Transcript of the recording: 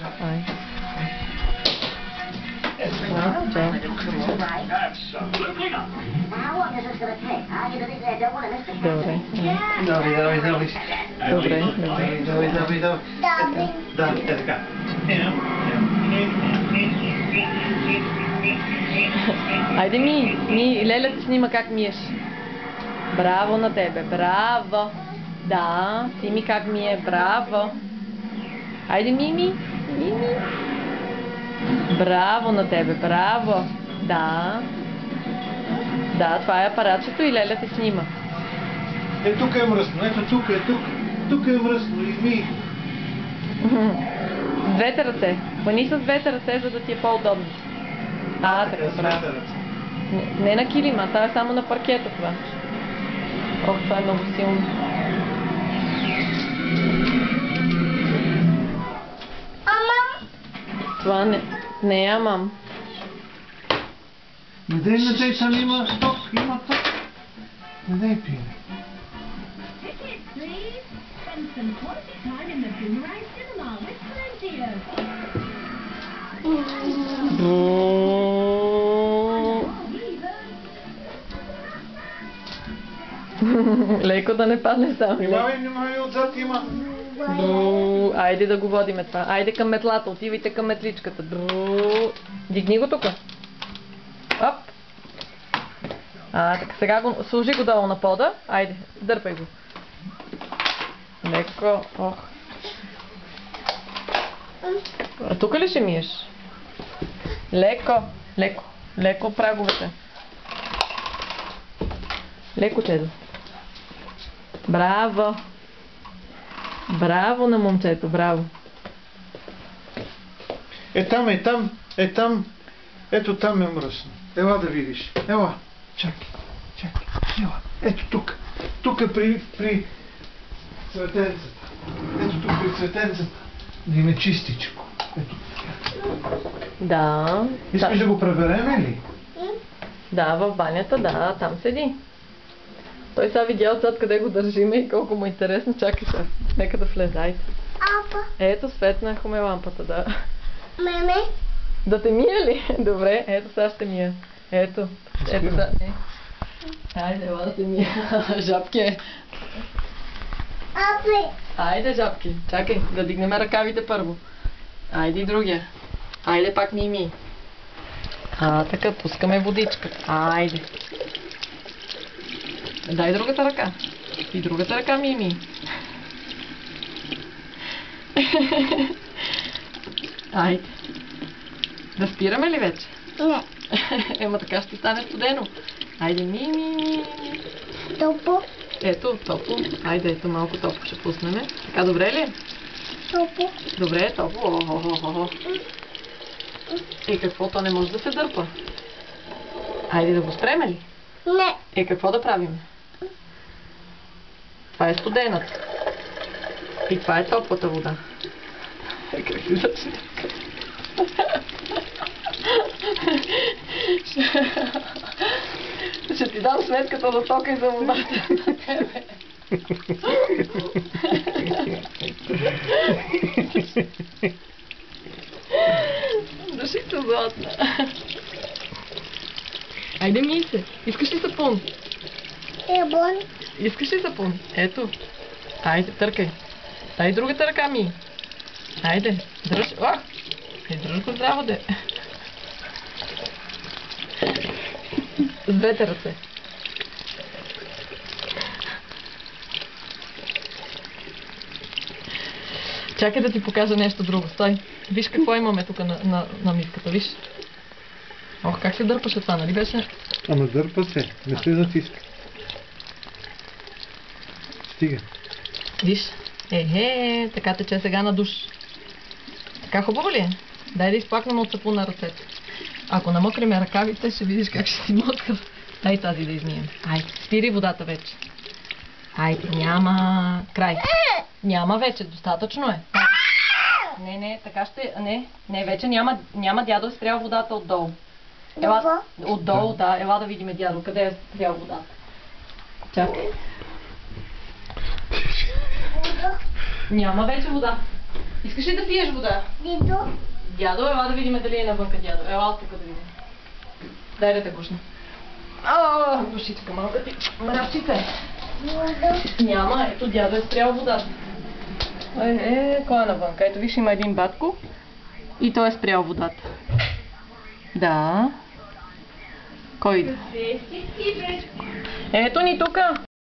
Ай. Чао. Добре. Добре. Да, е така. Айде Леля те снима как миеш. Браво на тебе, браво. Да, Сими как мие, браво. Айде Мими. Браво на тебе, браво. Да. Да, това е апаратчето и Леля те снима. Тук е мръсно, ето тук е мръсно, изми. С двете ръце. Хвани с двете ръце, за да ти е по-удобно. Така, браво. Не на килима, това е само на паркета това. Ох, това е много силно. Това не я мам. Не дай, там има ток. Не дай пине. Леко да не падне само. Внимавай, отзад има. Айде да го водиме това. Айде към метлата, отивайте към метличката. Дигни го тук. Оп. Така, сега сложи го долу на пода. Айде, дърпай го. Леко. Ох. Тук ли ще миеш? Леко праговете. Леко, Чедо. Браво! Браво на момчето, браво! Там. Ето там е мръсно. Ела да видиш. Ела. Чакай. Ела. Ето тук. Тук е при цветенцата. Ето тук при цветенцата. Да им е чистичко. Ето. Да. Искаш да го пребереме ли? Да, в банята, да, там седи. Той сега видя отзад къде го държиме и колко му е интересно. Чакай се. Нека да влезайте. Ето, светнахме лампата, да. Меме? Да те мия ли? Добре, ето сега ще мия. Ето да. Хайде, ела да те мия. Жабки е. Айде, жабки. Чакай, да дигнем ръкавите първо. Айде и другия. Айде пак Мими. Така, пускаме водичка. Айде. Дай другата ръка. И другата ръка, Мими. Айде. Да спираме ли вече? Не. Ема така ще стане студено. Айде, Мими. Топло. Ето, топло. Айде, ето малко топло ще пуснем. Така, добре ли? Топло. Добре, топло. И какво, то не може да се дърпа? Айде да го спреме ли? Не. Какво да правим? Това е студената. И това е топлата вода. Ще ти дам сметката за тока и за водата на тебе. Душица златна. Айде мий се. Искаш ли сапун? Ебон. Искаш ли сапун? Ето. Айде, търкай. Дай другата ръка ми. Айде, дръж. Ох! Дръж го здраво, де. С двете ръце. Чакай да ти покажа нещо друго. Стой. Виж какво имаме тук на миската, виж. Ох, как се дърпаше това, нали беше? Ама дърпа се, не се затиска. Стига. Виж. Така тече сега на душ. Така хубаво ли е? Дай да изплакнем от сапун на ръцете. Ако намокриме ръкавите, ще видиш как ще си мокра. Дай тази да измием. Айде, спири водата вече. Айде, няма край. Няма вече, достатъчно е. Не, така ще... Не, вече няма дядо, е спрял водата отдолу. Отдолу, да. Ела да видим дядо, къде е спрял водата. Чакай. Няма вече вода. Искаш ли да пиеш вода? Дидо. Дядо, ела да видим дали е навънка дядо. Ела тук да видим. Дай да те гушна. Душичка малка ти. Мравчите. Дидо. Няма, ето дядо е спрял водата. Кой е навънка? Ето виж, има един батко и той е спрял водата. Да. Кой идва? Ето ни тука.